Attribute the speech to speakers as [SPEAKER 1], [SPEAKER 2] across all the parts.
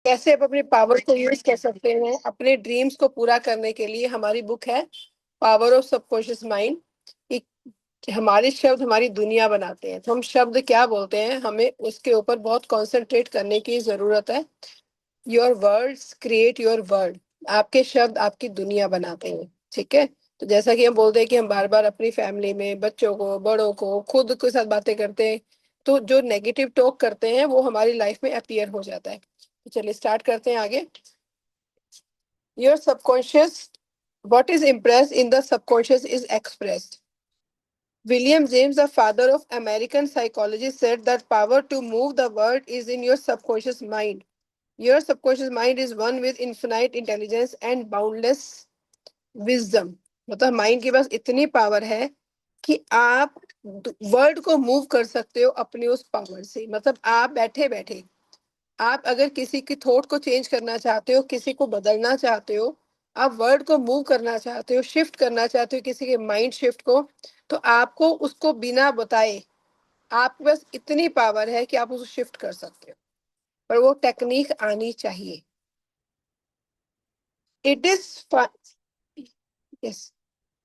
[SPEAKER 1] कैसे आप अपने पावर को यूज कर सकते हैं अपने ड्रीम्स को पूरा करने के लिए। हमारी बुक है पावर ऑफ सबकॉन्शियस माइंड। हमारे शब्द हमारी दुनिया बनाते हैं, तो हम शब्द क्या बोलते हैं हमें उसके ऊपर बहुत कंसंट्रेट करने की जरूरत है। Your words create your world. आपके शब्द आपकी दुनिया बनाते हैं, ठीक है। तो जैसा कि हम बोलते हैं कि हम बार बार अपनी फैमिली में बच्चों को, बड़ों को, खुद के साथ बातें करते हैं, तो जो नेगेटिव टॉक करते हैं वो हमारी लाइफ में अपीयर हो जाता है। तो चलिए स्टार्ट करते हैं आगे। Your subconscious, what is impressed in the subconscious is expressed. William James, the father of American psychology, said that power to move the world is in your subconscious mind. Your subconscious mind is one with infinite intelligence and boundless wisdom. मतलब mind के पास इतनी power है कि आप world को move कर सकते हो अपनी उस पावर से। मतलब आप बैठे बैठे, आप अगर किसी की थॉट को चेंज करना चाहते हो, किसी को बदलना चाहते हो, आप वर्ड को मूव करना चाहते हो, शिफ्ट करना चाहते हो किसी के माइंड शिफ्ट को, तो आपको उसको बिना बताए आपके पास इतनी पावर है कि आप उसको शिफ्ट कर सकते हो, पर वो टेक्निक आनी चाहिए। It is yes,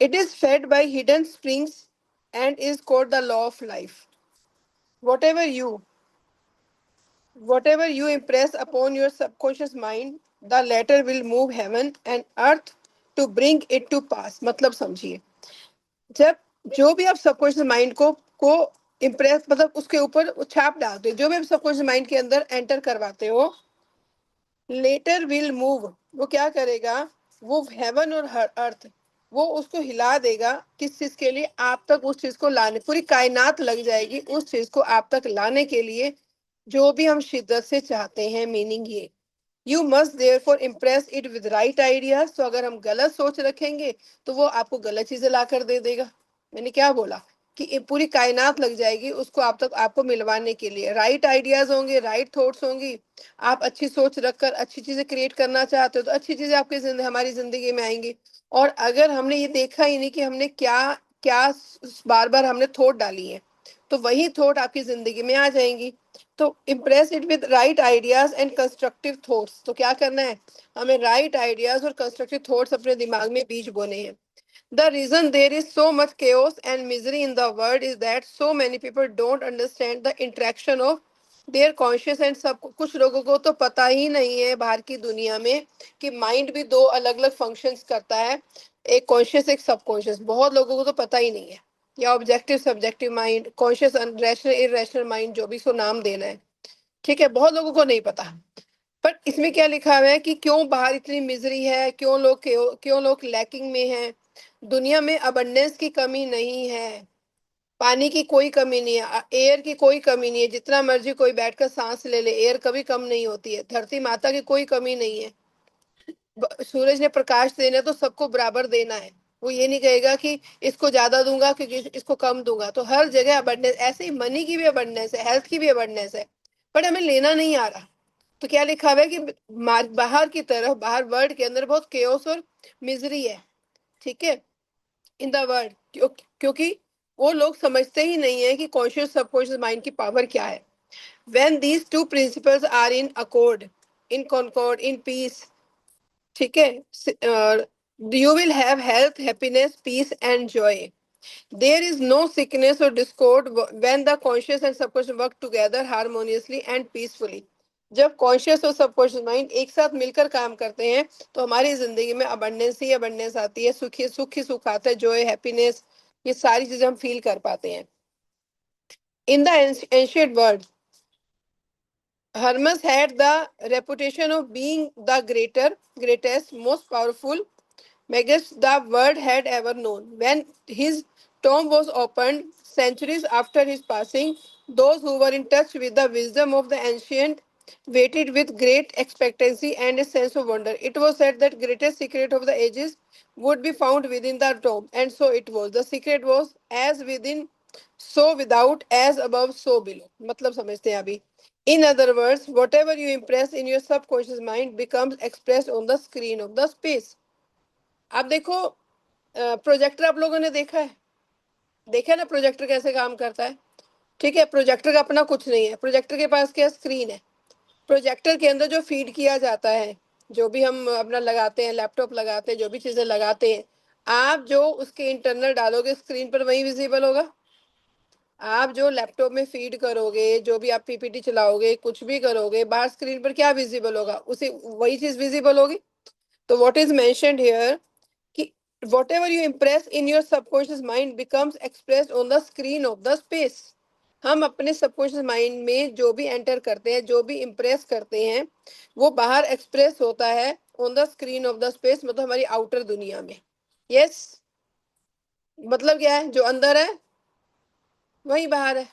[SPEAKER 1] it is fed by hidden springs and is called the law of life. What ever you Whatever you impress upon your subconscious mind, the latter will move heaven and earth to bring it to pass। मतलब समझिए, जब जो भी आप subconscious mind को impress, मतलब उसके ऊपर छाप डालते हो, जो भी आप सबकॉन्शियस माइंड के अंदर एंटर करवाते हो, लेटर विल मूव, वो क्या करेगा, वो हेवन और अर्थ, वो उसको हिला देगा। किस चीज के लिए? आप तक उस चीज को लाने, पूरी कायनात लग जाएगी उस चीज को आप तक लाने के लिए जो भी हम शिद्दत से चाहते हैं। मीनिंग ये, you must there for impress it with right ideas. तो अगर हम गलत सोच रखेंगे तो वो आपको गलत चीजें ला कर दे देगा। मैंने क्या बोला कि ये पूरी कायनात लग जाएगी उसको आप तक, आपको मिलवाने के लिए। राइट आइडियाज होंगे, राइट थॉट्स होंगी, आप अच्छी सोच रखकर अच्छी चीजें क्रिएट करना चाहते हो तो अच्छी चीजें आपकी हमारी जिंदगी में आएंगी। और अगर हमने ये देखा ही नहीं कि हमने क्या क्या बार बार हमने थॉट डाली है, तो वही थॉट आपकी जिंदगी में आ जाएंगी। तो impress it with right ideas and constructive thoughts. तो क्या करना है, हमें राइट आइडियाज और कंस्ट्रक्टिव थॉट्स अपने दिमाग में बीज बोने हैं। The reason there is so much chaos and misery in the world is that so many people don't understand the interaction of their conscious and सब। कुछ लोगों को तो पता ही नहीं है बाहर की दुनिया में कि माइंड भी दो अलग अलग फंक्शंस करता है, एक कॉन्शियस एक सबकॉन्शियस। बहुत लोगों को तो पता ही नहीं है, या objective subjective mind, conscious rational irrational mind, जो भी इसको नाम देना है, ठीक है, बहुत लोगों को नहीं पता। पर इसमें क्या लिखा हुआ है कि क्यों बाहर इतनी मिजरी है, क्यों लोग लैकिंग में हैं। दुनिया में अबंडेंस की कमी नहीं है, पानी की कोई कमी नहीं है, एयर की कोई कमी नहीं है। जितना मर्जी कोई बैठकर सांस ले ले, एयर कभी कम नहीं होती है। धरती माता की कोई कमी नहीं है। सूरज ने प्रकाश देना है तो सबको बराबर देना है। वो ये नहीं कहेगा कि इसको ज्यादा दूंगा क्योंकि इसको कम दूंगा। तो हर जगह अबंडेंस, ऐसे ही मनी की भी अबंडेंस है, हेल्थ की भी अबंडेंस है, बट हमें लेना नहीं आ रहा। तो क्या लिखा हुआ है कि बाहर की तरफ, बाहर वर्ल्ड के अंदर बहुत केओस और मिजरी है, ठीक है, इन द वर्ल्ड। क्योंकि वो लोग समझते ही नहीं है कि कॉन्शियस सबकॉन्शियस माइंड की पावर क्या है। When these two principles are in accord, in concord, in peace, ठीक है, you will have health, happiness, peace and joy. There is no sickness or discord when the conscious and subconscious work together harmoniously and peacefully. जब conscious और subconscious mind एक साथ मिलकर काम करते हैं तो हमारी जिंदगी में अबंडेंस ही अबंडेंस आती है, सुख ही सुख आता है, जॉय, हैप्पीनेस, ये सारी चीजें हम फील कर पाते हैं। In the ancient world, Hermes had the reputation of being the greatest, most powerful magus the world had ever known. When his tomb was opened centuries after his passing, those who were in touch with the wisdom of the ancient waited with great expectancy and a sense of wonder. It was said that greatest secret of the ages would be found within the tomb, and so it was. The secret was as within, so without, as above, so below. मतलब समझते हैं अभी। In other words, whatever you impress in your subconscious mind becomes expressed on the screen of the space. आप देखो, projector आप लोगों ने देखा है, देखा है ना प्रोजेक्टर कैसे काम करता है? ठीक है, प्रोजेक्टर का अपना कुछ नहीं है, प्रोजेक्टर के पास क्या स्क्रीन है। प्रोजेक्टर के अंदर जो फीड किया जाता है, जो भी हम अपना लगाते हैं, लैपटॉप लगाते हैं, जो भी चीजें लगाते हैं, आप जो उसके इंटरनल डालोगे स्क्रीन पर वही विजिबल होगा। आप जो लैपटॉप में फीड करोगे, जो भी आप पीपीटी चलाओगे, कुछ भी करोगे, बाहर स्क्रीन पर क्या विजिबल होगा, उसे वही चीज विजिबल होगी। तो व्हाट इज मेंशन्ड हियर कि whatever you impress in your subconscious mind becomes expressed on the screen of the space। हम अपने सबकॉन्शियस माइंड में जो भी एंटर करते हैं, जो भी इम्प्रेस करते हैं, वो बाहर एक्सप्रेस होता है on the screen of the space, मतलब हमारी आउटर दुनिया में। यस, मतलब क्या है, जो अंदर है वही बाहर है।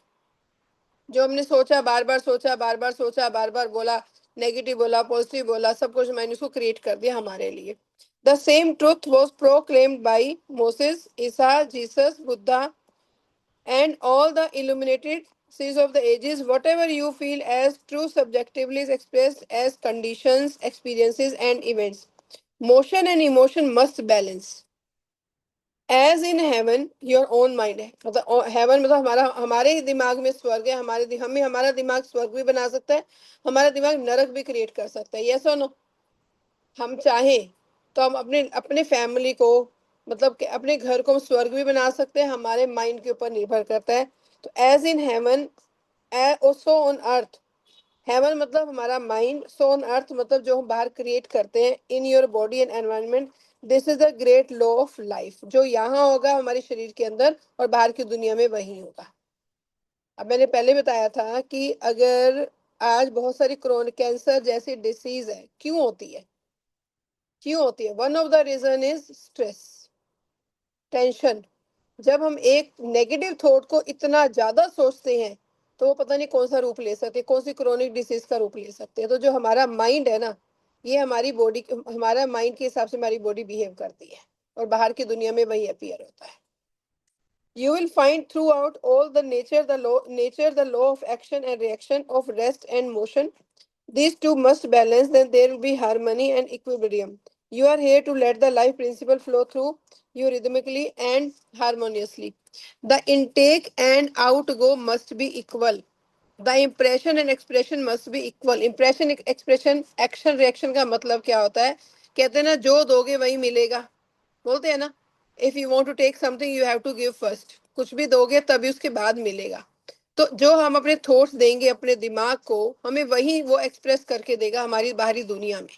[SPEAKER 1] जो हमने सोचा, बार बार सोचा, बार बार सोचा, बार बार बोला, नेगेटिव बोला, पॉजिटिव बोला, सब कुछ मैंने उसको क्रिएट कर दिया हमारे लिए। The same truth was proclaimed by Moses, Isa, Jesus, Buddha and all the illuminated seas of the ages. Whatever you feel as true subjectively is expressed as conditions, experiences and events. Motion and emotion must balance। As in heaven your own mind है, मतलब haven मतलब हमारा, हमारे ही दिमाग में स्वर्ग है, हमें हमारा दिमाग स्वर्ग भी बना सकता है, हमारा दिमाग नरक भी क्रिएट कर सकता है। यस और नो? हम चाहें तो हम अपने अपने फैमिली को, मतलब कि अपने घर को हम स्वर्ग भी बना सकते हैं, हमारे माइंड के ऊपर निर्भर करता है। तो as in heaven so on earth. Heaven मतलब हमारा माइंड, सो ऑन अर्थ मतलब जो हम बाहर क्रिएट करते हैं in your body and environment. This is the great law of life. जो यहाँ होगा हमारे शरीर के अंदर और बाहर की दुनिया में वही होगा। अब मैंने पहले बताया था कि अगर आज बहुत सारी क्रोनिक कैंसर जैसी डिसीज है, क्यों होती है? क्यों होती है? One of the reason is stress, tension. जब हम एक नेगेटिव थॉट को इतना ज्यादा सोचते हैं तो वो पता नहीं कौन सा रूप ले सकते हैं, कौन सी क्रोनिक डिसीज का रूप ले सकते हैं। तो जो हमारा माइंड है ना, ये हमारी बॉडी, हमारा माइंड के हिसाब से हमारी बॉडी बिहेव करती है और बाहर की दुनिया में वही अपीयर होता है। You will find throughout all the nature the law of action and reaction, of rest and motion. These two must balance, then there will be harmony and equilibrium. You are here to let the life principle flow through you rhythmically and harmoniously. The intake and outgo must be equal. The impression and expression must be equal. Impression, expression, action, reaction का मतलब क्या होता है? कहते हैं ना, जो दोगे वही मिलेगा, बोलते हैं ना, if you want to take something you have to give first. कुछ भी दोगे तभी उसके बाद मिलेगा। तो जो हम अपने थॉट्स देंगे अपने दिमाग को, हमें वही वो एक्सप्रेस करके देगा हमारी बाहरी दुनिया में।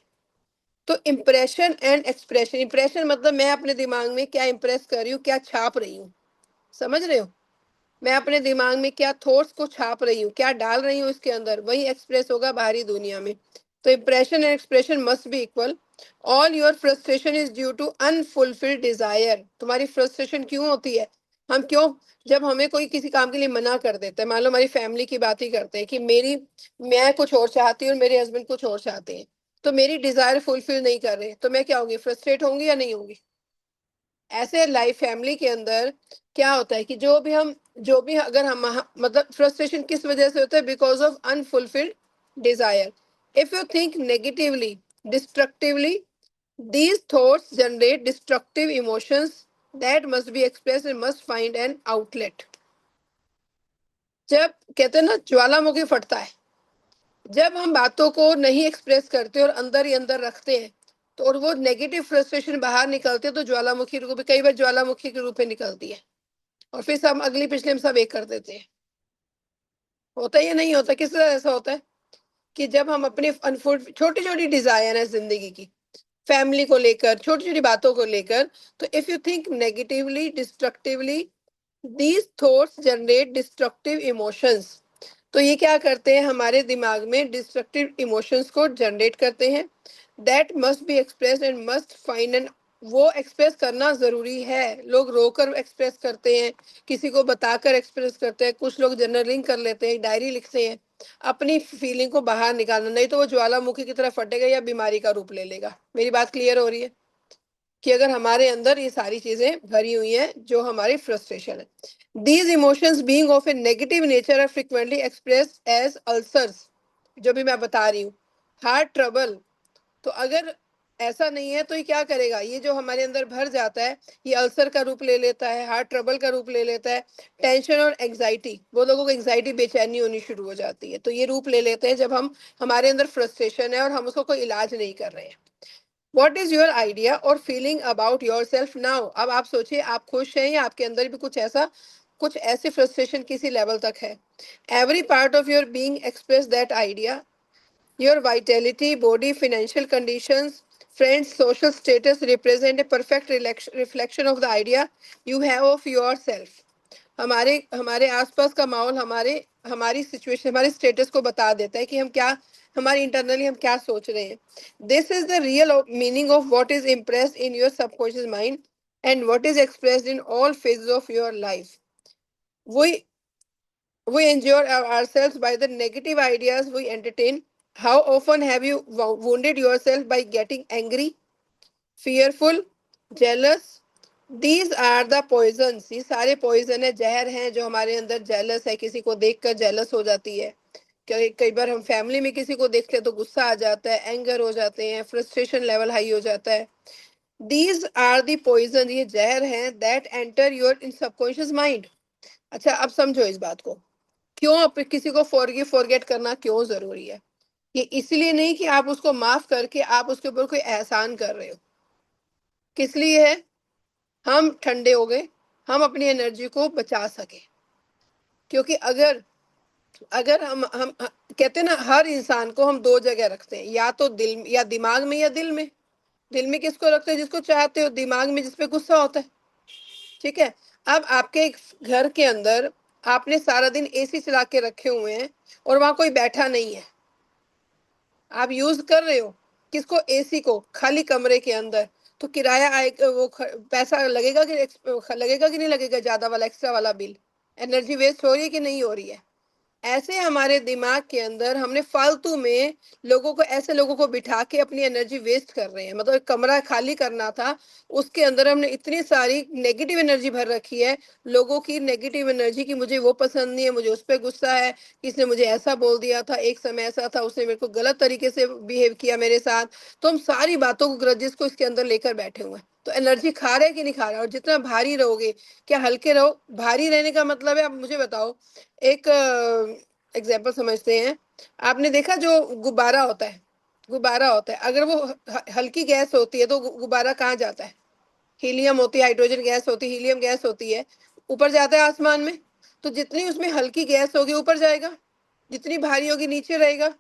[SPEAKER 1] तो इम्प्रेशन एंड एक्सप्रेशन, इम्प्रेशन मतलब मैं अपने दिमाग में क्या इम्प्रेस कर रही हूँ, क्या छाप रही हूँ, समझ रहे हो? मैं अपने दिमाग में क्या थॉट्स को छाप रही हूँ, क्या डाल रही हूँ इसके अंदर, वही एक्सप्रेस होगा बाहरी दुनिया में। तो impression and expression must be equal. All your frustration is due to unfulfilled desire. तुम्हारी फ्रस्ट्रेशन क्यों होती है? हम क्यों, जब हमें कोई किसी काम के लिए मना कर देता है, मान लो हमारी फैमिली की बात ही करते हैं कि मैं कुछ और चाहती हूँ और मेरे हस्बैंड कुछ और चाहते हैं, तो मेरी डिजायर फुलफिल नहीं कर रहे, तो मैं क्या होगी, फ्रस्ट्रेट होंगी या नहीं होंगी? ऐसे लाइफ फैमिली के अंदर क्या होता है कि जो भी अगर हम मतलब फ्रस्ट्रेशन किस वजह से होता है? Because of unfulfilled Dzire. If you think negatively, destructively, these thoughts generate destructive emotions that must be expressed and must find an outlet। जब कहते हैं ना ज्वालामुखी फटता है, जब हम बातों को नहीं एक्सप्रेस करते और अंदर ही अंदर रखते हैं, तो और वो नेगेटिव फ्रस्ट्रेशन बाहर निकलते हैं, तो ज्वालामुखी रूप में, कई बार ज्वालामुखी के रूप में निकलती है और फिर सब अगली पिछले हम सब एक कर देते हैं। होता है या नहीं होता? किस तरह ऐसा होता है कि जब हम अपने अनफुल छोटी छोटी डिजायर है जिंदगी की, फैमिली को लेकर, छोटी छोटी बातों को लेकर, तो if you think negatively, destructively, these thoughts generate destructive emotions. तो ये क्या करते हैं, हमारे दिमाग में डिस्ट्रक्टिव इमोशंस को जनरेट करते हैं। That must be express and must find an, वो एक्सप्रेस करना जरूरी है। लोग रोकर एक्सप्रेस करते हैं, किसी को बताकर एक्सप्रेस करते हैं, कुछ लोग जर्नलिंग कर लेते हैं, डायरी लिखते हैं, अपनी फीलिंग को बाहर निकालना, नहीं तो वो ज्वालामुखी की तरह फटेगा या बीमारी का रूप ले लेगा। मेरी बात क्लियर हो रही है कि अगर हमारे अंदर ये सारी चीजें भरी हुई हैं, जो हमारी फ्रस्ट्रेशन है, these emotions being of a negative nature are frequently express as ulcers. जो भी मैं बता रही हूँ, हार्ट ट्रबल। तो अगर ऐसा नहीं है तो ये क्या करेगा, ये जो हमारे अंदर भर जाता है ये अल्सर का रूप ले लेता है, हार्ट ट्रबल का रूप ले लेता है, टेंशन और एंग्जाइटी, वो लोगों को एंग्जाइटी बेचैनी होनी शुरू हो जाती है, तो ये रूप ले लेते हैं जब हम हमारे अंदर फ्रस्ट्रेशन है और हम उसको कोई इलाज नहीं कर रहे हैं। वॉट इज योर आइडिया और feeling about your self now? अब आप सोचिए, आप खुश हैं या आपके अंदर भी कुछ ऐसा, कुछ ऐसी फ्रस्ट्रेशन किसी लेवल तक है? Every part of your being express that idea, your vitality, body, financial conditions, friends, social status represent a perfect reflection of the idea you have of yourself. हमारे हमारे आसपास का माहौल हमारे हमारी सिचुएशन, हमारे स्टेटस को बता देता है कि हम क्या, हमारे इंटरनली हम क्या सोच रहे हैं. This is the real meaning of what is impressed in your subconscious mind and what is expressed in all phases of your life. we we injure ourselves by the negative ideas we entertain. How often have you wounded yourself by getting angry, fearful, jealous? These are the poisons. ये सारे poison है, जहर हैं जो हमारे अंदर. jealous है, किसी को देखकर jealous हो जाती है. कई कई बार हम फैमिली में किसी को देखते हैं तो गुस्सा आ जाता है, एंगर हो जाते हैं, फ्रस्ट्रेशन लेवल हाई हो जाता है. दीज आर दी पॉइजन, ये जहर हैं, that enter your in subconscious mind. अच्छा, अब समझो इस बात को. क्यों किसी को फॉरगेट करना क्यों जरूरी है? ये इसलिए नहीं कि आप उसको माफ करके आप उसके ऊपर कोई एहसान कर रहे हो. किस लिए है? हम ठंडे हो गए, हम अपनी एनर्जी को बचा सके. क्योंकि अगर अगर हम कहते हैं ना, हर इंसान को हम दो जगह रखते हैं, या तो दिल या दिमाग में या दिल में. दिल में किसको रखते हैं? जिसको चाहते हो. दिमाग में जिसपे गुस्सा होता है. ठीक है. अब आपके घर के अंदर आपने सारा दिन एसी चला के रखे हुए हैं और वहां कोई बैठा नहीं है. आप यूज कर रहे हो किसको? एसी को, खाली कमरे के अंदर. तो किराया आएगा, वो पैसा लगेगा कि नहीं लगेगा? ज्यादा वाला, एक्स्ट्रा वाला बिल. एनर्जी वेस्ट हो रही है कि नहीं हो रही है? ऐसे हमारे दिमाग के अंदर हमने फालतू में लोगों को, ऐसे लोगों को बिठा के अपनी एनर्जी वेस्ट कर रहे हैं. मतलब एक कमरा खाली करना था, उसके अंदर हमने इतनी सारी नेगेटिव एनर्जी भर रखी है. लोगों की नेगेटिव एनर्जी की, मुझे वो पसंद नहीं है, मुझे उस पर गुस्सा है, किसने मुझे ऐसा बोल दिया था, एक समय ऐसा था उसने मेरे को गलत तरीके से बिहेव किया मेरे साथ. तो हम सारी बातों को, ग्रजेस को इसके अंदर लेकर बैठे हुए हैं. तो एनर्जी खा रहे कि नहीं खा रहा? और जितना भारी रहोगे, क्या हल्के रहो? भारी रहने का मतलब है, आप मुझे बताओ. एक एग्जाम्पल समझते हैं. आपने देखा जो गुब्बारा होता है, गुब्बारा होता है, अगर वो हल्की गैस होती है तो गुब्बारा कहाँ जाता है? हीलियम होती है, हाइड्रोजन गैस होती है, हीलियम गैस होती है, ऊपर जाता है आसमान में. तो जितनी उसमें हल्की गैस होगी ऊपर जाएगा, जितनी भारी होगी नीचे रहेगा.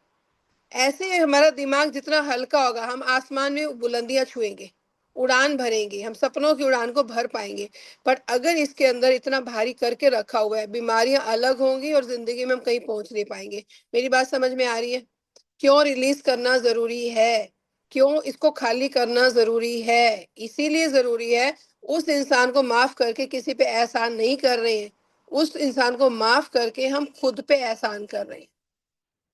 [SPEAKER 1] ऐसे हमारा दिमाग जितना हल्का होगा, हम आसमान में बुलंदियां छुएंगे, उड़ान भरेंगे, हम सपनों की उड़ान को भर पाएंगे. पर अगर इसके अंदर इतना भारी करके रखा हुआ है, बीमारियां अलग होंगी और जिंदगी में हम कहीं पहुंच नहीं पाएंगे. मेरी बात समझ में आ रही है? क्यों रिलीज करना जरूरी है? क्यों इसको खाली करना जरूरी है? इसीलिए जरूरी है. उस इंसान को माफ करके किसी पे एहसान नहीं कर रहे हैं. उस इंसान को माफ करके हम खुद पे एहसान कर रहे हैं.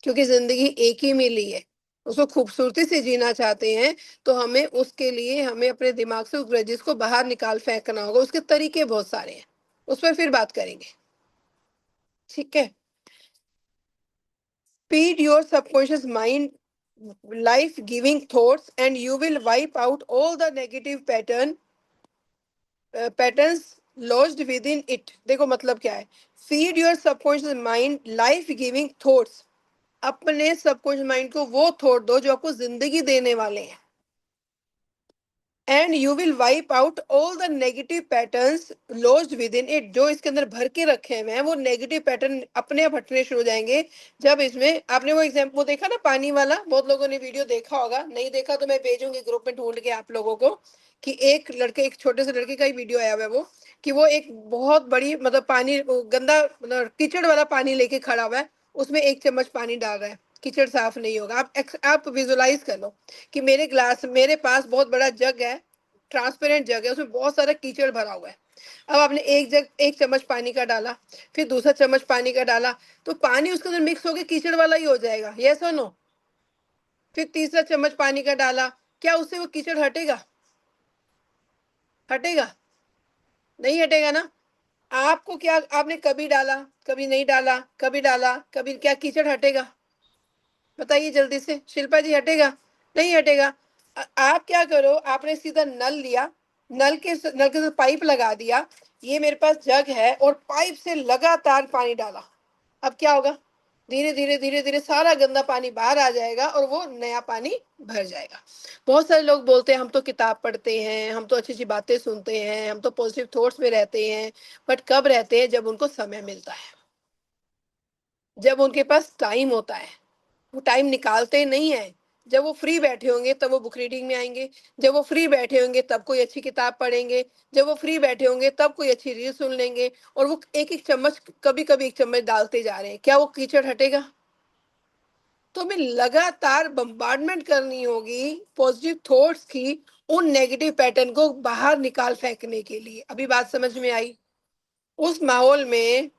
[SPEAKER 1] क्योंकि जिंदगी एक ही मिली है, उसको खूबसूरती से जीना चाहते हैं. तो हमें उसके लिए, हमें अपने दिमाग से उस ग्रजेस को बाहर निकाल फेंकना होगा. उसके तरीके बहुत सारे हैं, उस पर फिर बात करेंगे. ठीक है. feed your subconscious mind life giving thoughts and you will wipe out all the negative patterns lodged within it. देखो मतलब क्या है. feed your subconscious mind life giving thoughts. अपने सबकॉन्शियस माइंड को वो थॉट दो जो आपको जिंदगी देने वाले हैं. And you will wipe out all the negative patterns lodged with in it. जो इसके अंदर भर के रखे हुए हैं वो नेगेटिव पैटर्न अपने आप हटने शुरू हो जाएंगे. जब इसमें आपने वो एग्जाम्पल वो देखा ना, पानी वाला, बहुत लोगों ने वीडियो देखा होगा. नहीं देखा तो मैं भेजूंगी ग्रुप में ढूंढ के आप लोगों को. कि एक लड़के, एक छोटे से लड़के का ही वीडियो आया हुआ है वो, कि वो एक बहुत बड़ी, मतलब पानी, गंदा, मतलब कीचड़ वाला पानी लेके खड़ा हुआ है. उसमें एक चम्मच पानी डाल रहा है, कीचड़ साफ नहीं होगा. आप विजुलाइज कर लो कि मेरे पास बहुत बड़ा जग है, ट्रांसपेरेंट जग है, उसमें बहुत सारा कीचड़ भरा हुआ है. अब आपने एक चम्मच पानी का डाला, फिर दूसरा चम्मच पानी का डाला, तो पानी उसके अंदर मिक्स होकर कीचड़ वाला ही हो जाएगा. यस और नो? फिर तीसरा चम्मच पानी का डाला, क्या उससे वो कीचड़ हटेगा? हटेगा? नहीं हटेगा ना. आपको क्या, आपने कभी डाला, कभी नहीं डाला, कभी डाला, कभी, क्या कीचड़ हटेगा? बताइए जल्दी से शिल्पा जी, हटेगा? नहीं हटेगा. आप क्या करो, आपने सीधा नल लिया, नल के साथ पाइप लगा दिया, ये मेरे पास जग है और पाइप से लगातार पानी डाला, अब क्या होगा, धीरे धीरे धीरे धीरे सारा गंदा पानी बाहर आ जाएगा और वो नया पानी भर जाएगा। बहुत सारे लोग बोलते हैं हम तो किताब पढ़ते हैं, हम तो अच्छी अच्छी बातें सुनते हैं, हम तो पॉजिटिव थॉट्स में रहते हैं, बट कब रहते हैं, जब उनको समय मिलता है, जब उनके पास टाइम होता है, वो टाइम निकालते नहीं है। जब वो फ्री बैठे होंगे तब वो बुक रीडिंग में आएंगे, जब वो फ्री बैठे होंगे तब कोई अच्छी किताब पढ़ेंगे, जब वो फ्री बैठे होंगे तब कोई अच्छी रील सुन लेंगे, और वो एक एक चम्मच, कभी कभी एक चम्मच डालते जा रहे हैं, क्या वो कीचड़ हटेगा? तो हमें लगातार बम्बार्डमेंट करनी होगी पॉजिटिव थॉट्स की, उन नेगेटिव पैटर्न को बाहर निकाल फेंकने के लिए। अभी बात समझ में आई? उस माहौल में,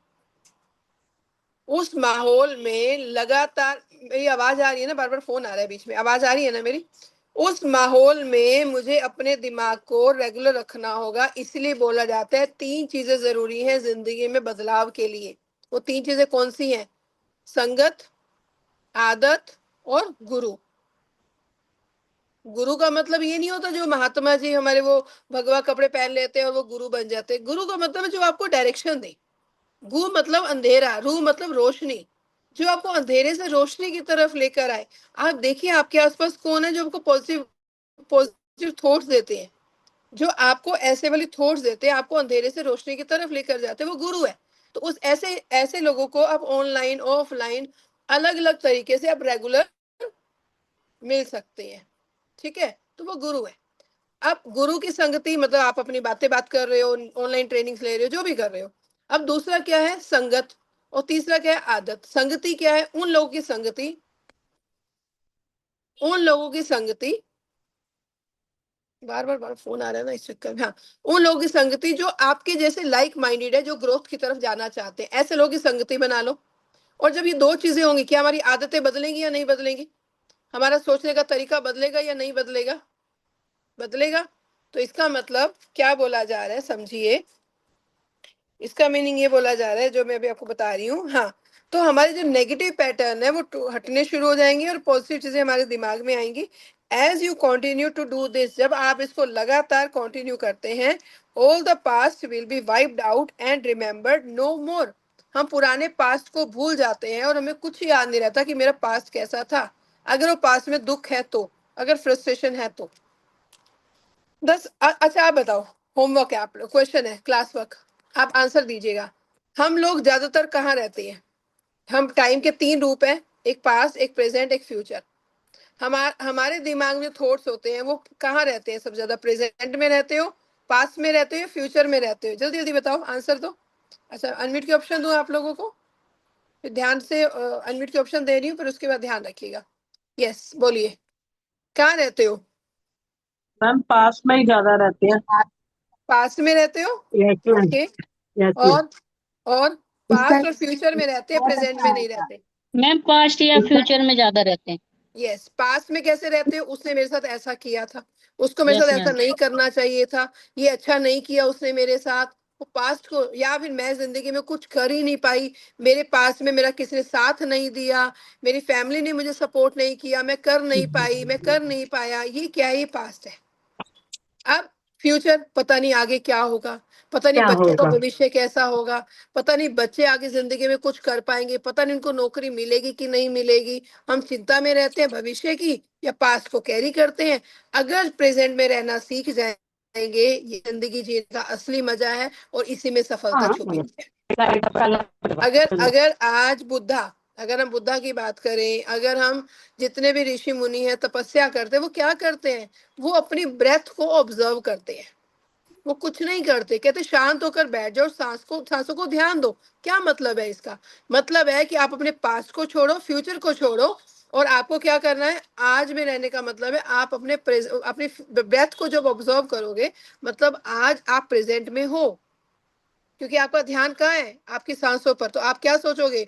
[SPEAKER 1] उस माहौल में लगातार, मेरी आवाज आ रही है ना, बार बार फोन आ रहा है बीच में, आवाज आ रही है ना मेरी? उस माहौल में मुझे अपने दिमाग को रेगुलर रखना होगा, इसलिए बोला जाता है 3 चीजें जरूरी हैं जिंदगी में बदलाव के लिए। वो 3 चीजें कौन सी हैं? संगत, आदत और गुरु। गुरु का मतलब ये नहीं होता जो महात्मा जी हमारे वो भगवा कपड़े पहन लेते हैं और वो गुरु बन जाते हैं। गुरु का मतलब है जो आपको डायरेक्शन दे। गु मतलब अंधेरा, रू मतलब रोशनी, जो आपको अंधेरे से रोशनी की तरफ लेकर आए। आप देखिए आपके आसपास कौन है जो आपको पॉजिटिव पॉजिटिव थॉट्स देते हैं, जो आपको ऐसे वाली थॉट्स देते हैं, आपको अंधेरे से रोशनी की तरफ लेकर जाते हैं, वो गुरु है। तो उस ऐसे ऐसे लोगों को आप ऑनलाइन ऑफलाइन अलग अलग तरीके से आप रेगुलर मिल सकते हैं, ठीक है? तो वो गुरु है। अब गुरु की संगति मतलब आप अपनी बात कर रहे हो, ऑनलाइन ट्रेनिंग्स ले रहे हो, जो भी कर रहे हो। अब दूसरा क्या है? संगत। और तीसरा क्या है? आदत। संगति क्या है? उन लोगों की संगति, उन लोगों की संगति, बार बार फोन आ रहा है ना इस चक्कर में, हाँ, उन लोगों की संगति जो आपके जैसे लाइक माइंडेड है, जो ग्रोथ की तरफ जाना चाहते हैं, ऐसे लोगों की संगति बना लो। और जब ये 2 चीजें होंगी, क्या हमारी आदतें बदलेंगी या नहीं बदलेंगी? हमारा सोचने का तरीका बदलेगा या नहीं बदलेगा? बदलेगा। तो इसका मतलब क्या बोला जा रहा है, समझिए। इसका मीनिंग ये बोला जा रहा है जो मैं अभी आपको बता रही हूँ, हाँ। तो हमारे जो नेगेटिव पैटर्न है वो हटने शुरू हो जाएंगे और पॉजिटिव चीजें हमारे दिमाग में आएंगी। As you continue to do this, जब आप इसको लगातार कंटिन्यू करते हैं, all the past will be wiped out and remembered no more. हम पुराने पास्ट को भूल जाते हैं और हमें कुछ याद नहीं रहता कि मेरा पास्ट कैसा था। अगर वो पास्ट में दुख है तो, अगर फ्रस्ट्रेशन है तो। अच्छा आप बताओ, होमवर्क है, आप लोग क्वेश्चन है, क्लास वर्क, आप आंसर दीजिएगा। हम लोग ज्यादातर कहाँ रहते हैं? हम टाइम के 3 रूप हैं, एक पास्ट, एक प्रेजेंट, एक फ्यूचर। हमारे दिमाग में थॉट्स होते हैं, वो कहाँ रहते हैं सब ज्यादा? प्रेजेंट में रहते हो, पास्ट में रहते हो, या फ्यूचर में रहते हो? जल्दी जल्दी बताओ, आंसर दो। अच्छा, अनम्यूट के ऑप्शन दो आप लोगों को, फिर ध्यान से अनम्यूट के ऑप्शन दे रही हूँ, फिर उसके बाद ध्यान रखिएगा। यस, बोलिए, कहाँ रहते हो?
[SPEAKER 2] मैम पास में ही ज्यादा रहते हैं।
[SPEAKER 1] पास्ट में रहते हो?
[SPEAKER 2] Yes ma'am.
[SPEAKER 1] Okay.
[SPEAKER 2] Yes ma'am.
[SPEAKER 1] और और
[SPEAKER 2] इसका
[SPEAKER 1] पास्ट और फ्यूचर में रहते हैं,
[SPEAKER 2] बहुत
[SPEAKER 1] प्रेजेंट
[SPEAKER 2] अच्छा
[SPEAKER 1] में नहीं
[SPEAKER 2] आएगा।
[SPEAKER 1] रहते?
[SPEAKER 3] मैम पास्ट या
[SPEAKER 2] इसका
[SPEAKER 3] फ्यूचर में ज्यादा रहते हैं।
[SPEAKER 1] यस, पास्ट में कैसे रहते हो? उसने मेरे साथ ऐसा किया था, उसको मेरे
[SPEAKER 3] यस
[SPEAKER 1] साथ ऐसा
[SPEAKER 3] मैम।
[SPEAKER 1] नहीं करना चाहिए था, ये अच्छा नहीं किया उसने मेरे साथ। वो पास्ट को, या फिर मैं जिंदगी में कुछ कर ही नहीं पाई, मेरे पास में मेरा किसी ने साथ नहीं दिया, मेरी फैमिली ने मुझे सपोर्ट नहीं किया, मैं कर नहीं पाई, मैं कर नहीं पाया, ये क्या है? ये पास्ट है। अब फ्यूचर, पता नहीं आगे क्या होगा, पता नहीं
[SPEAKER 2] क्या
[SPEAKER 1] बच्चों का
[SPEAKER 2] होगा?
[SPEAKER 1] भविष्य कैसा होगा, पता नहीं बच्चे आगे जिंदगी में कुछ कर पाएंगे, पता नहीं उनको नौकरी मिलेगी कि नहीं मिलेगी। हम चिंता में रहते हैं भविष्य की, या पास्ट को कैरी करते हैं। अगर प्रेजेंट में रहना सीख जाएंगे, ये जिंदगी जीने का असली मजा है और इसी में सफलता
[SPEAKER 2] हाँ
[SPEAKER 1] छुपी है।
[SPEAKER 2] पहला
[SPEAKER 1] अगर अगर आज बुद्धा, अगर हम बुद्धा की बात करें, अगर हम जितने भी ऋषि मुनि हैं तपस्या करते हैं, वो क्या करते हैं? वो अपनी ब्रेथ को ऑब्जर्व करते हैं, वो कुछ नहीं करते, कहते शांत होकर बैठ जाओ, सांसों को ध्यान दो। क्या मतलब है इसका? मतलब है कि आप अपने पास्ट को छोड़ो, फ्यूचर को छोड़ो, और आपको क्या करना है? आज में रहने का मतलब है आप अपनी ब्रेथ को जब ऑब्जर्व करोगे, मतलब आज आप प्रेजेंट में हो, क्योंकि आपका ध्यान कहाँ है? आपकी सांसों पर। तो आप क्या सोचोगे?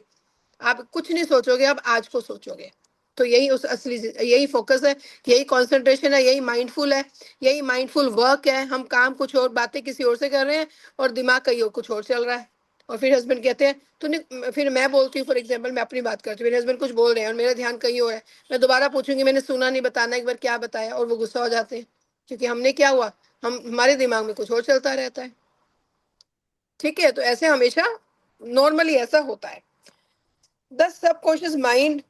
[SPEAKER 1] आप कुछ नहीं सोचोगे, आप आज को सोचोगे। तो यही उस असली, यही फोकस है, यही कंसंट्रेशन है, यही माइंडफुल है, यही माइंडफुल वर्क है। हम काम कुछ और, बातें किसी और से कर रहे हैं और दिमाग कहीं और कुछ और चल रहा है, और फिर हस्बैंड कहते हैं तूने, फिर मैं बोलती हूँ फॉर एग्जांपल, मैं अपनी बात करती हूँ, मेरे हस्बैंड कुछ बोल रहे हैं और मेरा ध्यान कहीं और है, मैं दोबारा पूछूंगी मैंने सुना नहीं, बताना एक बार क्या बताया, और वो गुस्सा हो जाते हैं क्योंकि हमने क्या हुआ, हमारे दिमाग में कुछ और चलता रहता है। ठीक है, तो ऐसे हमेशा नॉर्मली ऐसा होता है। द सबकॉन्शियस माइंड,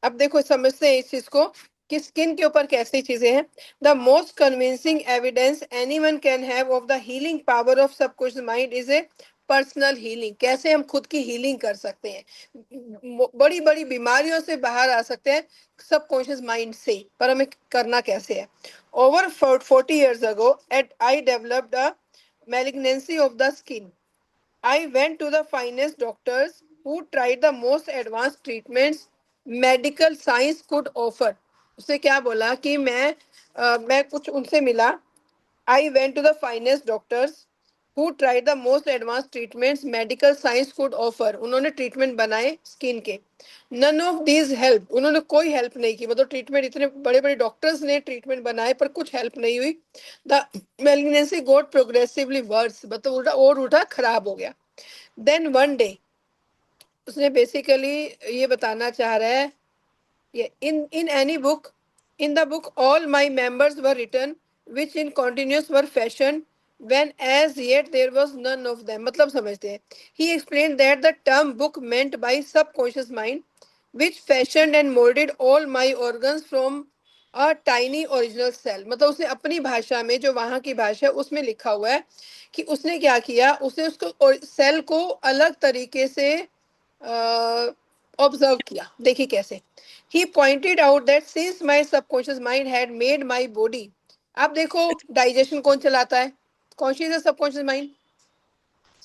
[SPEAKER 1] अब देखो समझते हैं इस चीज को कि स्किन के ऊपर कैसी चीजें हैं। The most convincing evidence anyone can have of the healing power of subconscious mind is a personal healing. कैसे हम खुद की हीलिंग कर सकते हैं, बड़ी बड़ी बीमारियों से बाहर आ सकते हैं सबकॉन्शियस माइंड से, पर हमें करना कैसे है। Over 40 years ago at I developed a malignancy of the skin. I went to the finest doctors who tried the most advanced treatments medical science could offer. उसने क्या बोला कि मैं कुछ उनसे मिला। I went to the finest doctors who tried the most advanced treatments medical science could offer. उन्होंने treatment बनाए स्किन के। None of these help. उन्होंने कोई हेल्प नहीं की, मतलब ट्रीटमेंट, इतने बड़े बड़े डॉक्टर्स ने ट्रीटमेंट बनाए पर कुछ हेल्प नहीं हुई। The malignancy got progressively worse, मतलब उल्टा और उल्टा खराब हो गया। देन वन डे, उसने बेसिकली ये बताना चाह रहा है, ये in any book, in the book all my members were written which in continuous were fashion when as yet there was none of them। मतलब समझते हैं, he explained that the term book meant by subconscious mind which fashioned and molded all my organs from a tiny original cell। मतलब उसने अपनी भाषा में, जो वहां की भाषा है उसमें लिखा हुआ है कि उसने क्या किया, उसने उसको सेल को अलग तरीके से ऑब्जर्व किया। देखिए कैसे, he pointed out that since my subconscious mind had made my body. आप देखो डाइजेशन कौन चलाता है, कॉन्शियस है सबकॉन्शियस माइंड।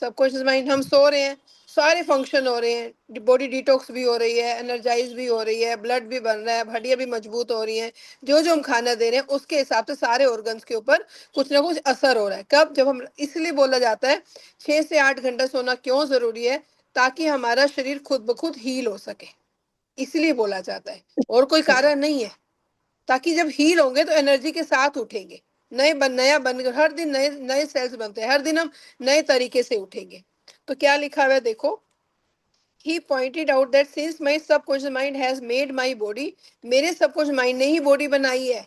[SPEAKER 1] सबकॉन्शियस माइंड, हम सो रहे हैं सारे फंक्शन हो रहे हैं, बॉडी डिटॉक्स भी हो रही है, एनर्जाइज भी हो रही है, ब्लड भी बन रहा है, हड्डियां भी मजबूत हो रही हैं, जो जो हम खाना दे रहे हैं उसके हिसाब से सारे ऑर्गन्स के ऊपर कुछ ना कुछ असर हो रहा है। कब, जब हम, इसलिए बोला जाता है 6 से 8 घंटा सोना क्यों जरूरी है, ताकि हमारा शरीर खुद ब खुद हील हो सके, इसलिए बोला जाता है, और कोई कारण नहीं है। ताकि जब हील होंगे तो एनर्जी के साथ उठेंगे, नया बन, हर दिन नए नए सेल्स बनते हैं, हर दिन हम नए तरीके से उठेंगे। तो क्या लिखा हुआ है देखो, he pointed out that since my subconscious mind has made my body, मेरे सबकॉन्शियस माइंड ने ही बॉडी बनाई है,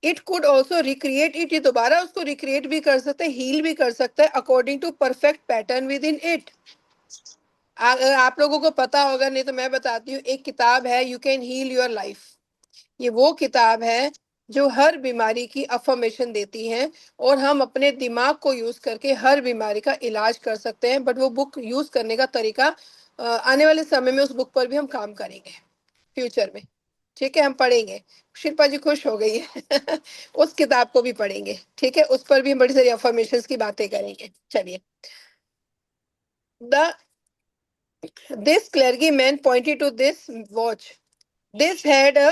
[SPEAKER 1] it could also recreate it, ये दोबारा उसको रिक्रिएट भी कर सकते हैं, हील भी कर सकता है according to perfect pattern within it. अगर आप लोगों को पता होगा, नहीं तो मैं बताती हूँ, एक किताब है you can heal your life. ये वो किताब है जो हर बीमारी की अफर्मेशन देती है, और हम अपने दिमाग को यूज करके हर बीमारी का इलाज कर सकते हैं। बट वो बुक यूज करने का तरीका आने वाले समय में उस बुक पर भी हम काम करेंगे फ्यूचर में। ठीक है, हम पढ़ेंगे। शिल्पा जी खुश हो गई है उस किताब को भी पढ़ेंगे, ठीक है, उस पर भी हम बड़ी सारी अफर्मेशन की बातें करेंगे। चलिए, the this clergyman pointed to this watch. This had a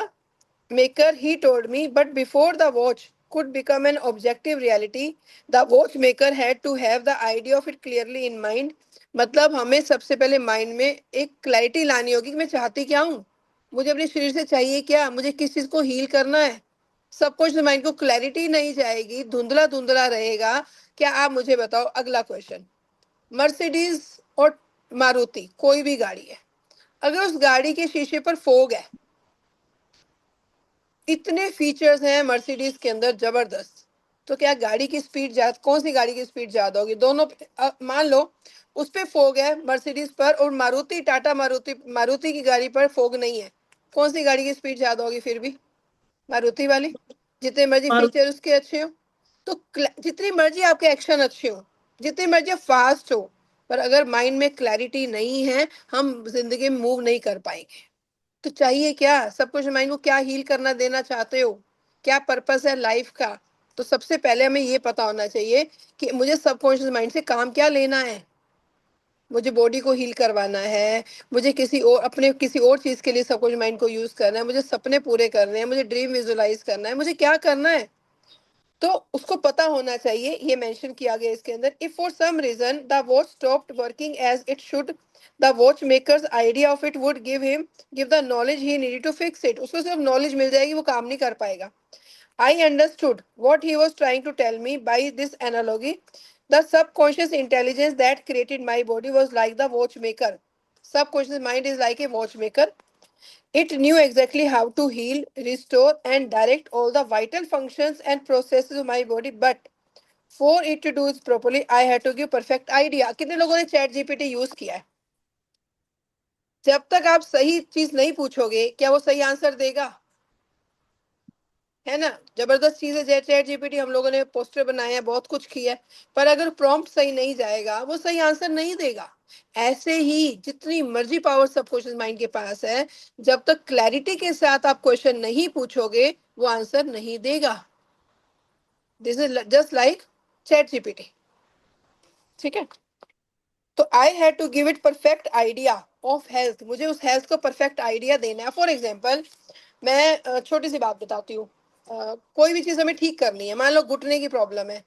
[SPEAKER 1] maker, he told me, but before the watch could become an objective reality, the watchmaker had to have the idea of it clearly in mind। मतलब हमें सबसे पहले mind में एक clarity लानी होगी कि मैं चाहती क्या हूँ, मुझे अपने शरीर से चाहिए क्या, मुझे किस चीज को हील करना है। सब कुछ माइंड को क्लैरिटी नहीं जाएगी, धुंधला धुंधला रहेगा। क्या आप मुझे बताओ, अगला क्वेश्चन, मर्सिडीज और मारुति, कोई भी गाड़ी है, अगर उस गाड़ी के शीशे पर फोग है, इतने फीचर्स हैं मर्सिडीज के अंदर जबरदस्त, तो क्या गाड़ी की स्पीड ज्यादा, कौन सी गाड़ी की स्पीड ज्यादा होगी, दोनों मान लो उस पे फोग है मर्सिडीज पर, और मारुति, टाटा मारुति, मारुति की गाड़ी पर फोग नहीं है, कौन सी गाड़ी की स्पीड ज्यादा होगी फिर भी, मारुति वाली, जितने मर्जी
[SPEAKER 2] मारुति।
[SPEAKER 1] फीचर उसके अच्छे हो। तो जितनी मर्जी आपके एक्शन अच्छे हो, जितनी मर्जी फास्ट हो, पर अगर माइंड में क्लैरिटी नहीं है, हम जिंदगी में मूव नहीं कर पाएंगे। तो चाहिए क्या, सब कुछ माइंड को क्या हील करना देना चाहते हो, क्या पर्पस है लाइफ का। तो सबसे पहले हमें ये पता होना चाहिए कि मुझे सबकॉन्शियस माइंड से काम क्या लेना है। मुझे बॉडी को हील करवाना है, मुझे किसी और, अपने किसी और चीज के लिए सबकॉन्शियस माइंड को यूज करना है, मुझे सपने पूरे करने हैं, मुझे ड्रीम विजुलाइज करना है, मुझे क्या करना है, तो उसको पता होना चाहिए। ये मेंशन किया गया इसके अंदर, if for some reason the watch stopped working as it should, the watch makers idea of it would give the knowledge he needed to fix it. उसको सिर्फ नॉलेज मिल जाएगी, वो काम नहीं कर पाएगा। I understood what he was trying to tell me by this analogy The subconscious intelligence that created my body was like the watchmaker. Subconscious mind is like a watchmaker. It knew exactly how to heal, restore, and direct all the vital functions and processes of my body. But for it to do it properly, I had to give perfect idea. कितने लोगों ने chat GPT use किया है? जब तक आप सही चीज नहीं पूछोगे, क्या वो सही आंसर देगा? है ना? जबरदस्त चीज है चैट जीपीटी, हम लोगों ने पोस्टर बनाए हैं, बहुत कुछ किया है, पर अगर प्रॉम्प्ट सही नहीं जाएगा, वो सही आंसर नहीं देगा। ऐसे ही जितनी मर्जी पावर सबकॉन्शियस माइंड के पास है, जब तक क्लैरिटी के साथ आप क्वेश्चन नहीं पूछोगे, वो आंसर नहीं देगा। This is just like chat GPT. ठीक है? तो I had to give it perfect idea of health. मुझे उस हेल्थ को परफेक्ट आइडिया देना है। फॉर एग्जाम्पल, मैं छोटी सी बात बताती हूँ। कोई भी चीज हमें ठीक करनी है, मान लो घुटने की प्रॉब्लम है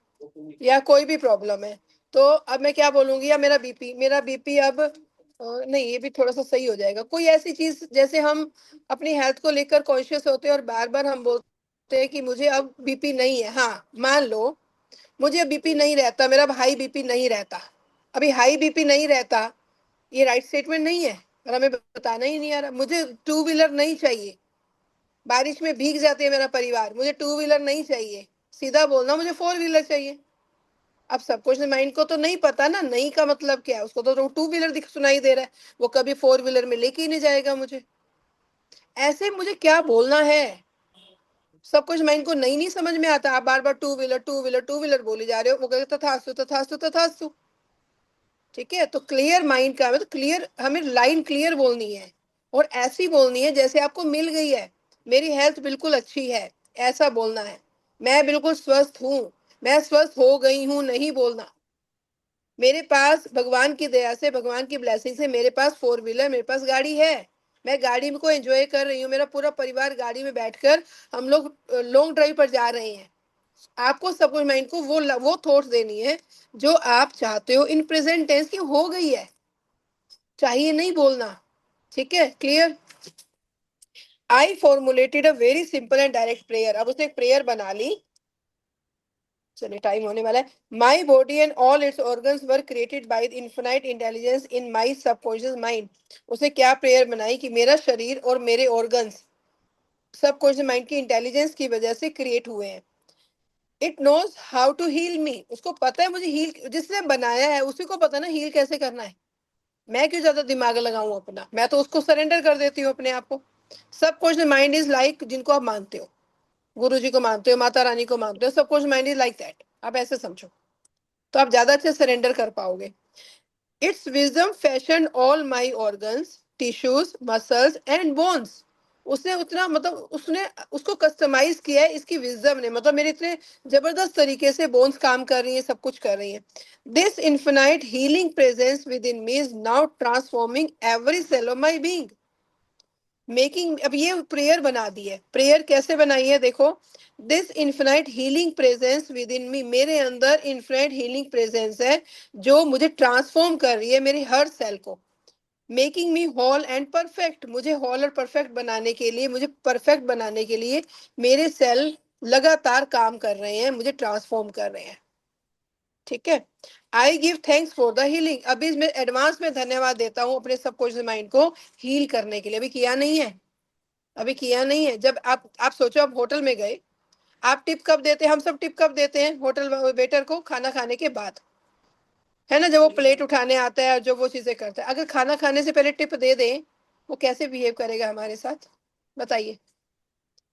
[SPEAKER 1] या कोई भी प्रॉब्लम है, तो अब मैं क्या बोलूंगी? या मेरा बीपी अब नहीं, ये भी थोड़ा सा सही हो जाएगा। कोई ऐसी चीज, जैसे हम अपनी हेल्थ को लेकर कॉन्शियस होते हैं और बार बार हम बोलते हैं कि मुझे अब बीपी नहीं है। हाँ, मान लो मुझे अब बीपी नहीं रहता, मेरा हाई बीपी नहीं रहता। अभी हाई बीपी नहीं रहता, ये राइट स्टेटमेंट नहीं है, और हमें बताना ही नहीं आ रहा। मुझे टू व्हीलर नहीं चाहिए, बारिश में भीग जाते हैं मेरा परिवार, मुझे टू व्हीलर नहीं चाहिए, सीधा बोलना मुझे फोर व्हीलर चाहिए। अब सबकुछ माइंड को तो नहीं पता ना, नहीं का मतलब क्या है, उसको तो टू व्हीलर दिख सुनाई दे रहा है, वो कभी फोर व्हीलर में लेके ही नहीं जाएगा मुझे। ऐसे मुझे क्या बोलना है, सब कुछ माइंड को नहीं समझ में आता। आप बार बार two wheeler two wheeler two wheeler बोले जा रहे हो, वो कहते तथास्तु तथास्तु तथास्तु। ठीक है? तो क्लियर माइंड का मतलब क्लियर, हमें लाइन क्लियर बोलनी है, और ऐसी बोलनी है जैसे आपको मिल गई है। मेरी हेल्थ बिल्कुल अच्छी है, ऐसा बोलना है। मैं बिल्कुल स्वस्थ हूँ, मैं स्वस्थ हो गई हूँ, नहीं बोलना। मेरे पास भगवान की दया से, भगवान की ब्लेसिंग से मेरे पास फोर व्हीलर, मेरे पास गाड़ी है, मैं गाड़ी को एंजॉय कर रही हूँ, मेरा पूरा परिवार गाड़ी में बैठकर हम लोग लॉन्ग ड्राइव पर जा रहे हैं। आपको सब कुछ माइंड को वो थॉट्स देनी है जो आप चाहते हो, इन प्रेजेंट टेंस की हो गई है, चाहिए नहीं बोलना। ठीक है? Clear? I formulated a very simple and direct prayer. अब उसने एक प्रेयर बना ली। चलिए, टाइम होने वाला है। My body and all its organs were created by the infinite intelligence in my subconscious mind. उसने क्या प्रेयर बनाई कि मेरा शरीर और मेरे ऑर्गन्स सबकॉन्शियस माइंड की इंटेलिजेंस की वजह से क्रिएट हुए हैं। It knows how to heal me. उसको पता है मुझे हील, जिसने बनाया है उसी को पता ना हील कैसे करना है। मैं क्यों ज्यादा दिमाग लगाऊं अपना, मैं तो उसको सरेंडर कर देती हूँ अपने आप को। सब कुछ माइंड इज लाइक, जिनको आप मानते हो, गुरु जी को मानते हो, माता रानी को मानते हो, सब कुछ माइंड इज लाइक दैट, आप ऐसे समझो, तो आप ज्यादा अच्छे सरेंडर कर पाओगे। It's wisdom fashion all my organs, tissues, muscles and bones. उसने उतना मतलब उसने उसको कस्टमाइज किया है इसकी विजडम ने, मतलब मेरे इतने जबरदस्त तरीके से बोन्स काम कर रही है, सब कुछ कर रही है। This infinite healing presence within me is now transforming every cell of my being, making. अब ये प्रेयर बना दी है। प्रेयर कैसे बनाई है देखो। This infinite healing presence within me, मेरे अंदर इन्फिनाइट हीलिंग प्रेजेंस है जो मुझे ट्रांसफॉर्म कर रही है, मेरी हर सेल को। Making me whole and perfect, मुझे होल और परफेक्ट बनाने के लिए, मुझे परफेक्ट बनाने के लिए मेरे सेल लगातार काम कर रहे हैं, मुझे ट्रांसफॉर्म कर रहे हैं। ठीक है? आई give thanks for the healing. अभी मैं एडवांस में धन्यवाद देता हूँ अपने सबकॉन्शियस माइंड को हील करने के लिए। अभी किया नहीं है, अभी किया नहीं है। जब आप सोचो, आप होटल में गए, आप टिप कब देते हैं? हम सब टिप कब देते हैं होटल वेटर को? खाना खाने के बाद, है ना? जब वो प्लेट उठाने आता है और जो वो चीजें करता है। अगर खाना खाने से पहले टिप दे दें, वो कैसे बिहेव करेगा हमारे साथ, बताइए?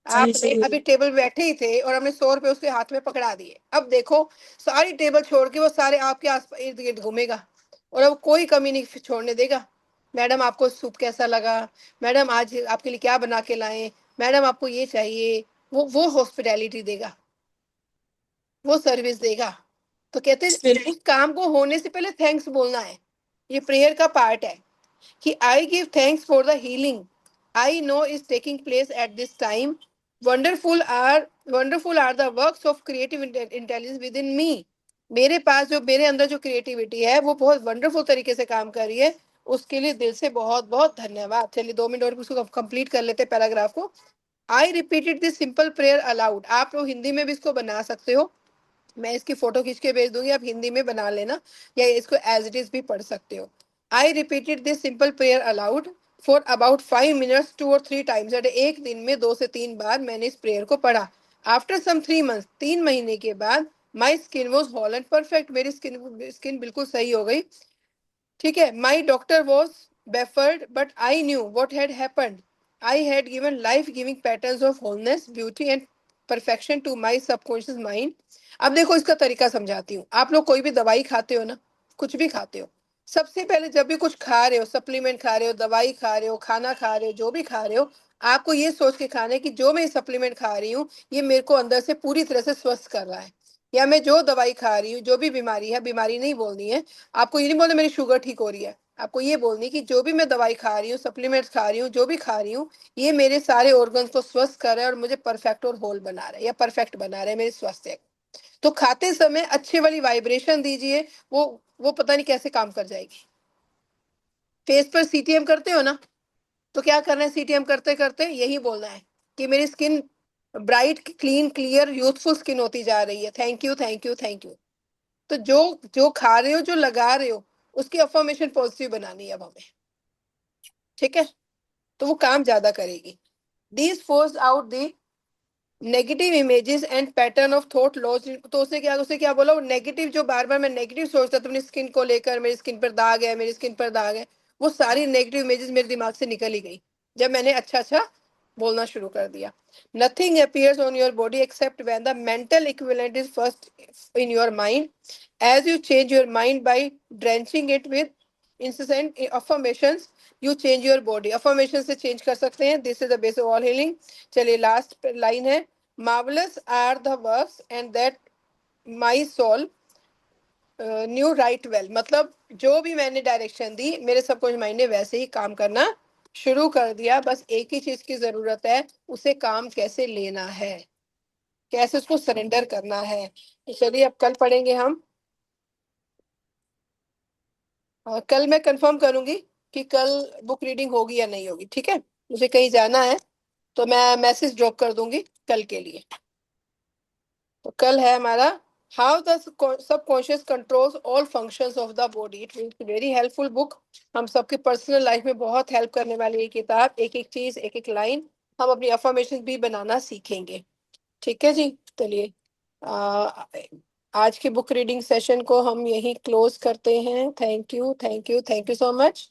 [SPEAKER 1] आपने अभी टेबल बैठे ही थे और हमने 100 रुपए उसके हाथ में पकड़ा दिए। अब देखो, सारी टेबल छोड़ के वो सारे आपके आस इर्द गिर्द घूमेगा, और अब कोई कमी नहीं छोड़ने देगा। मैडम आपको सूप कैसा लगा? मैडम आज आपके लिए क्या बना के लाए? मैडम आपको ये चाहिए? वो हॉस्पिटैलिटी देगा, वो सर्विस देगा। तो कहते हैं उस काम को होने से पहले थैंक्स बोलना है। ये प्रेयर का पार्ट है कि I give thanks for the healing I know is taking place at this time. Wonderful are the works of creative intelligence within me. मेरे पास जो, मेरे अंदर जो क्रिएटिविटी है, वो बहुत वंडरफुल तरीके से काम कर रही है, उसके लिए दिल से बहुत बहुत धन्यवाद। चलिए 2 मिनट और उसको कंप्लीट कर लेते हैं पैराग्राफ को। I repeated this simple prayer allowed. आप लोग हिंदी में भी इसको बना सकते हो, मैं इसकी फोटो खींच के भेज दूंगी, आप हिंदी में बना लेना या इसको एज इट इज भी पढ़ सकते हो। I repeated this simple prayer allowed for about 5 minutes 2 or 3 times a day. एक दिन में 2 से 3 बार मैंने इस प्रेयर को पढ़ा। आफ्टर सम 3 मंथ्स, 3 महीने के बाद, my skin was whole and perfect, मेरी स्किन बिल्कुल सही हो गई। ठीक है, my doctor was baffled but I knew what had happened. I had given life giving patterns of wholeness, beauty and perfection to my subconscious mind. अब देखो इसका तरीका समझाती हूँ। आप लोग कोई भी दवाई खाते हो ना, कुछ भी खाते हो, सबसे पहले जब भी कुछ खा रहे हो, सप्लीमेंट खा रहे हो, दवाई खा रहे हो, खाना खा रहे हो, जो भी खा रहे हो, आपको ये सोच के खाना है कि जो मैं सप्लीमेंट खा रही हूँ ये मेरे को अंदर से पूरी तरह से स्वस्थ कर रहा है। या मैं जो दवाई खा रही हूँ, जो भी बीमारी है, बीमारी नहीं बोलनी है आपको, ये नहीं बोलना मेरी शुगर ठीक हो रही है, आपको ये बोलनी कि जो भी मैं दवाई खा रही हूँ, सप्लीमेंट्स खा रही हूँ, जो भी खा रही हूँ, ये मेरे सारे ऑर्गन्स को स्वस्थ कर रहा है और मुझे परफेक्ट और होल बना रहा है या परफेक्ट बना रहा है मेरे स्वास्थ्य को। तो खाते समय अच्छे वाली वाइब्रेशन दीजिए, वो पता नहीं कैसे काम कर जाएगी। फेस पर सीटीएम करते हो ना, तो क्या करना है, सीटीएम करते करते यही बोलना है कि मेरी skin bright, clean, clear, youthful skin होती जा रही है, thank you thank you thank you. तो जो जो खा रहे हो, जो लगा रहे हो, उसकी अफर्मेशन पॉजिटिव बनानी है अब हमें। ठीक है, तो वो काम ज्यादा करेगी। These force out the negative images and pattern of thought loss. तो उसे क्या बोला, वो नेगेटिव, जो बार बार मैं नेगेटिव सोचता था अपनी स्किन को लेकर, मेरी स्किन पर दाग है, मेरी स्किन पर दाग है, वो सारी नेगेटिव इमेजेस मेरे दिमाग से निकल ही गई जब मैंने अच्छा अच्छा बोलना शुरू कर दिया। Nothing appears on your body except when the mental equivalent is first in your mind. As you change your mind by drenching it with incessant affirmations, you change your body. affirmation से change कर सकते हैं। This is the base of all healing. चलिए last line है, marvelous are the works and that my soul new right well. मतलब जो भी मैंने डायरेक्शन दी, मेरे सबकुछ माइंड ने वैसे ही काम करना शुरू कर दिया। बस एक ही चीज की जरूरत है, उसे काम कैसे लेना है, कैसे उसको सरेंडर करना है। तो चलिए अब कल पढ़ेंगे हम। कल मैं कंफर्म करूंगी कि कल बुक रीडिंग होगी या नहीं होगी। ठीक है, मुझे कहीं जाना है तो मैं मैसेज ड्रॉप कर दूंगी कल के लिए। तो कल है हमारा how the subconscious controls all functions of the body. It will very helpful book. हम सबके पर्सनल लाइफ में बहुत हेल्प करने वाली ये किताब। एक एक चीज, एक एक लाइन हम अपनी अफर्मेशन भी बनाना सीखेंगे। ठीक है जी, चलिए आज की बुक रीडिंग सेशन को हम यही क्लोज करते हैं। Thank you thank you thank you so much.